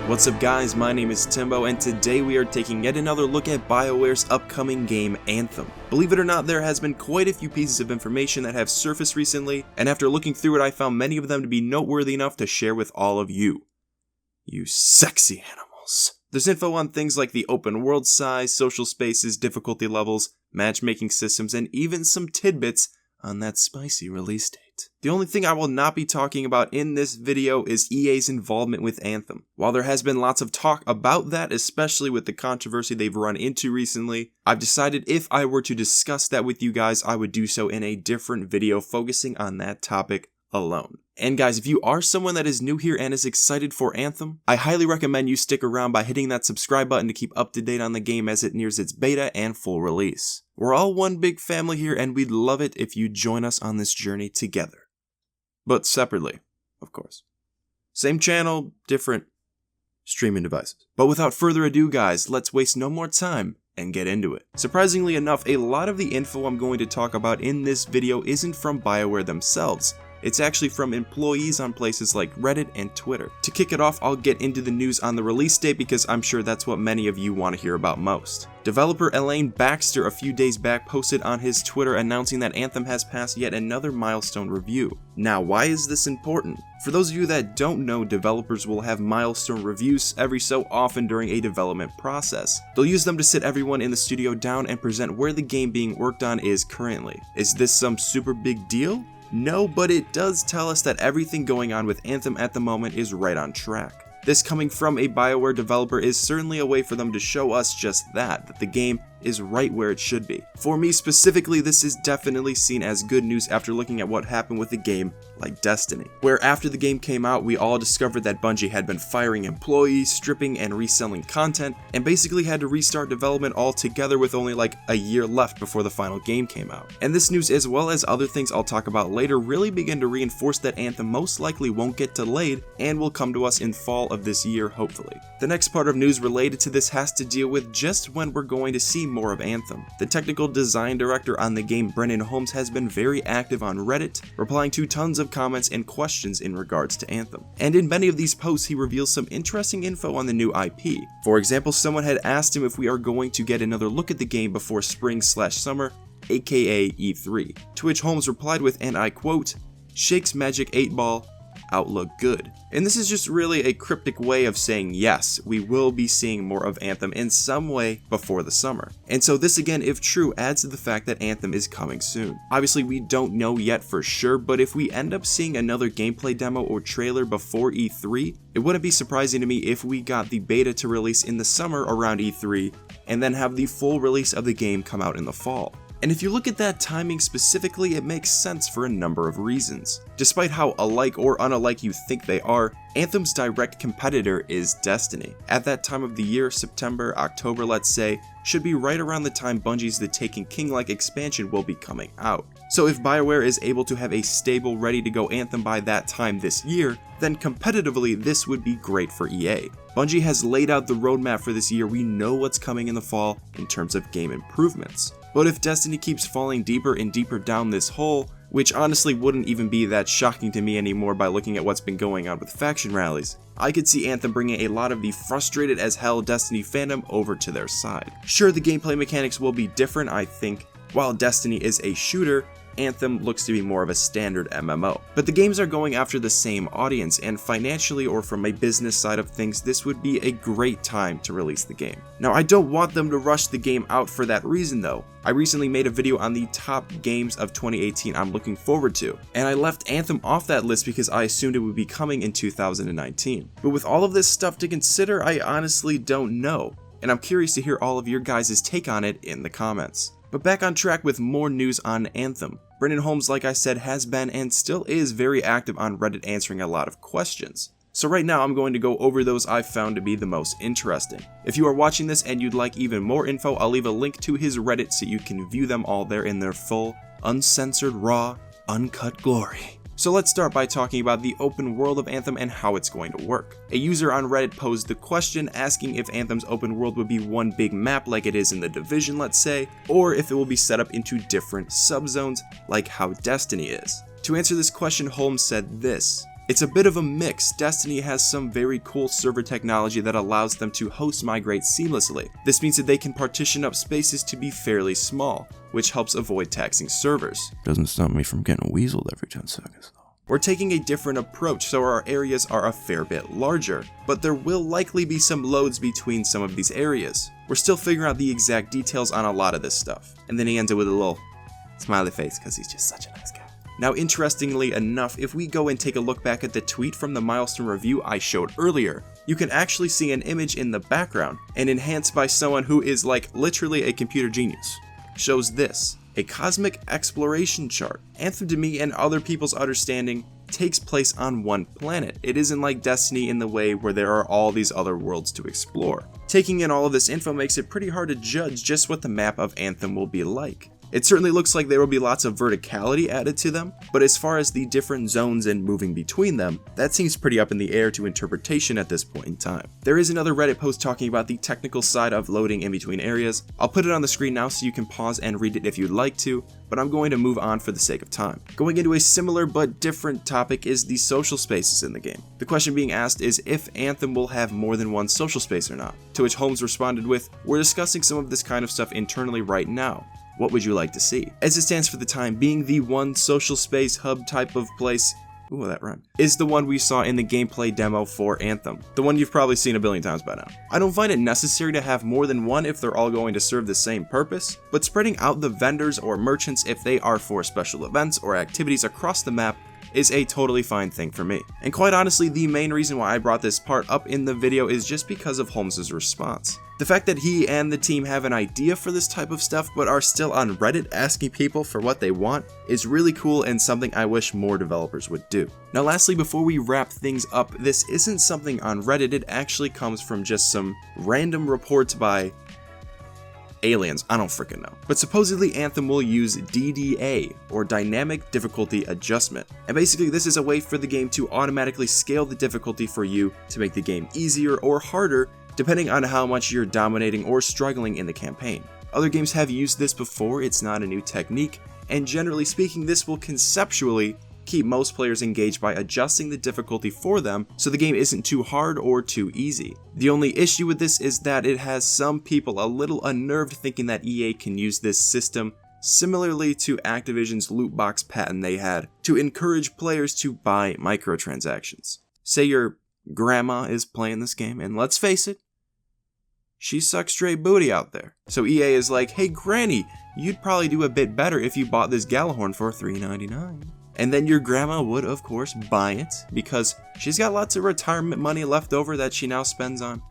What's up guys, my name is Timbo and today we are taking yet another look at Bioware's upcoming game Anthem. Believe it or not, there has been quite a few pieces of information that have surfaced recently, and after looking through it I found many of them to be noteworthy enough to share with all of you. You sexy animals. There's info on things like the open world size, social spaces, difficulty levels, matchmaking systems, and even some tidbits on that spicy release date. The only thing I will not be talking about in this video is EA's involvement with Anthem. While there has been lots of talk about that, especially with the controversy they've run into recently, I've decided if I were to discuss that with you guys, I would do so in a different video focusing on that topic alone. And guys, if you are someone that is new here and is excited for Anthem, I highly recommend you stick around by hitting that subscribe button to keep up to date on the game as it nears its beta and full release. We're all one big family here and we'd love it if you join us on this journey together. But separately, of course. Same channel, different streaming devices. But without further ado guys, let's waste no more time and get into it. Surprisingly enough, a lot of the info I'm going to talk about in this video isn't from Bioware themselves. It's actually from employees on places like Reddit and Twitter. To kick it off, I'll get into the news on the release date because I'm sure that's what many of you want to hear about most. Developer Elaine Baxter a few days back posted on his Twitter announcing that Anthem has passed yet another milestone review. Now, why is this important? For those of you that don't know, developers will have milestone reviews every so often during a development process. They'll use them to sit everyone in the studio down and present where the game being worked on is currently. Is this some super big deal? No, but it does tell us that everything going on with Anthem at the moment is right on track. This coming from a Bioware developer is certainly a way for them to show us just that the game is right where it should be. For me specifically, this is definitely seen as good news after looking at what happened with a game like Destiny, where after the game came out, we all discovered that Bungie had been firing employees, stripping and reselling content, and basically had to restart development altogether with only like a year left before the final game came out. And this news, as well as other things I'll talk about later, really begin to reinforce that Anthem most likely won't get delayed and will come to us in fall of this year, hopefully. The next part of news related to this has to deal with just when we're going to see more of Anthem. The technical design director on the game, Brennan Holmes, has been very active on Reddit, replying to tons of comments and questions in regards to Anthem. And in many of these posts, he reveals some interesting info on the new IP. For example, someone had asked him if we are going to get another look at the game before spring/summer, aka E3. To which Holmes replied with, and I quote, "Shakes Magic 8 Ball, outlook good." And this is just really a cryptic way of saying yes, we will be seeing more of Anthem in some way before the summer. And so this again, if true, adds to the fact that Anthem is coming soon. Obviously we don't know yet for sure, but if we end up seeing another gameplay demo or trailer before E3, it wouldn't be surprising to me if we got the beta to release in the summer around E3, and then have the full release of the game come out in the fall. And if you look at that timing specifically, it makes sense for a number of reasons. Despite how alike or unalike you think they are, Anthem's direct competitor is Destiny. At that time of the year, September, October let's say, should be right around the time Bungie's The Taken King-like expansion will be coming out. So if Bioware is able to have a stable, ready-to-go Anthem by that time this year, then competitively this would be great for EA. Bungie has laid out the roadmap for this year, we know what's coming in the fall in terms of game improvements. But if Destiny keeps falling deeper and deeper down this hole, which honestly wouldn't even be that shocking to me anymore by looking at what's been going on with faction rallies, I could see Anthem bringing a lot of the frustrated as hell Destiny fandom over to their side. Sure, the gameplay mechanics will be different, I think. While Destiny is a shooter, Anthem looks to be more of a standard MMO. But the games are going after the same audience, and financially or from a business side of things, this would be a great time to release the game. Now, I don't want them to rush the game out for that reason though. I recently made a video on the top games of 2018 I'm looking forward to, and I left Anthem off that list because I assumed it would be coming in 2019. But with all of this stuff to consider, I honestly don't know, and I'm curious to hear all of your guys' take on it in the comments. But back on track with more news on Anthem. Brennan Holmes, like I said, has been and still is very active on Reddit answering a lot of questions. So right now I'm going to go over those I've found to be the most interesting. If you are watching this and you'd like even more info, I'll leave a link to his Reddit so you can view them all there in their full, uncensored, raw, uncut glory. So let's start by talking about the open world of Anthem and how it's going to work. A user on Reddit posed the question asking if Anthem's open world would be one big map like it is in The Division, let's say, or if it will be set up into different subzones like how Destiny is. To answer this question, Holmes said this: It's a bit of a mix. Destiny has some very cool server technology that allows them to host migrate seamlessly. This means that they can partition up spaces to be fairly small, which helps avoid taxing servers. Doesn't stop me from getting weaseled every 10 seconds though. We're taking a different approach, so our areas are a fair bit larger, but there will likely be some loads between some of these areas. We're still figuring out the exact details on a lot of this stuff. And then he ends it with a little smiley face because he's just such a nice guy. Now, interestingly enough, if we go and take a look back at the tweet from the milestone review I showed earlier, you can actually see an image in the background and enhanced by someone who is like literally a computer genius. Shows this, a cosmic exploration chart. Anthem, to me and other people's understanding, takes place on one planet. It isn't like Destiny in the way where there are all these other worlds to explore. Taking in all of this info makes it pretty hard to judge just what the map of Anthem will be like. It certainly looks like there will be lots of verticality added to them, but as far as the different zones and moving between them, that seems pretty up in the air to interpretation at this point in time. There is another Reddit post talking about the technical side of loading in between areas. I'll put it on the screen now so you can pause and read it if you'd like to, but I'm going to move on for the sake of time. Going into a similar but different topic is the social spaces in the game. The question being asked is if Anthem will have more than one social space or not, to which Holmes responded with, "We're discussing some of this kind of stuff internally right now. What would you like to see?" As it stands for the time being, the one social space hub type of place, ooh, that rhymed, is the one we saw in the gameplay demo for Anthem, the one you've probably seen a billion times by now. I don't find it necessary to have more than one if they're all going to serve the same purpose, but spreading out the vendors or merchants if they are for special events or activities across the map is a totally fine thing for me. And quite honestly, the main reason why I brought this part up in the video is just because of Holmes' response. The fact that he and the team have an idea for this type of stuff but are still on Reddit asking people for what they want is really cool and something I wish more developers would do. Now lastly, before we wrap things up, this isn't something on Reddit, it actually comes from just some random reports by aliens, I don't freaking know. But supposedly Anthem will use DDA, or Dynamic Difficulty Adjustment. And basically this is a way for the game to automatically scale the difficulty for you to make the game easier or harder depending on how much you're dominating or struggling in the campaign. Other games have used this before, it's not a new technique, and generally speaking this will conceptually keep most players engaged by adjusting the difficulty for them so the game isn't too hard or too easy. The only issue with this is that it has some people a little unnerved thinking that EA can use this system similarly to Activision's loot box patent they had to encourage players to buy microtransactions. Say your grandma is playing this game, and let's face it, she sucks straight booty out there. So EA is like, hey granny, you'd probably do a bit better if you bought this Galahorn for $3.99. And then your grandma would of course buy it because she's got lots of retirement money left over that she now spends on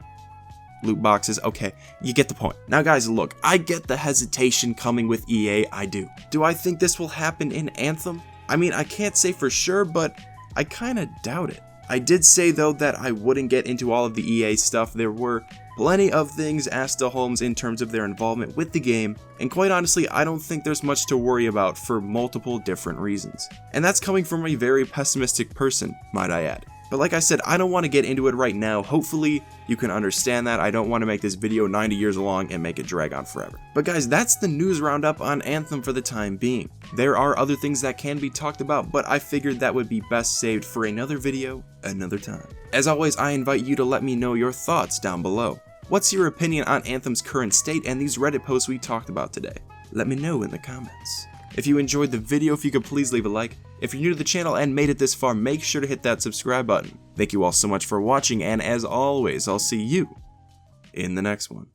loot boxes. Okay, you get the point. Now guys, look, I get the hesitation coming with EA, I do. Do I think this will happen in Anthem? I mean, I can't say for sure, but I kinda doubt it. I did say though that I wouldn't get into all of the EA stuff. There were plenty of things asked to Holmes in terms of their involvement with the game, and quite honestly, I don't think there's much to worry about for multiple different reasons. And that's coming from a very pessimistic person, might I add. But like I said, I don't want to get into it right now. Hopefully you can understand that. I don't want to make this video 90 years long and make it drag on forever. But guys, that's the news roundup on Anthem for the time being. There are other things that can be talked about, but I figured that would be best saved for another video, another time. As always, I invite you to let me know your thoughts down below. What's your opinion on Anthem's current state and these Reddit posts we talked about today? Let me know in the comments. If you enjoyed the video, if you could please leave a like. If you're new to the channel and made it this far, make sure to hit that subscribe button. Thank you all so much for watching, and as always, I'll see you in the next one.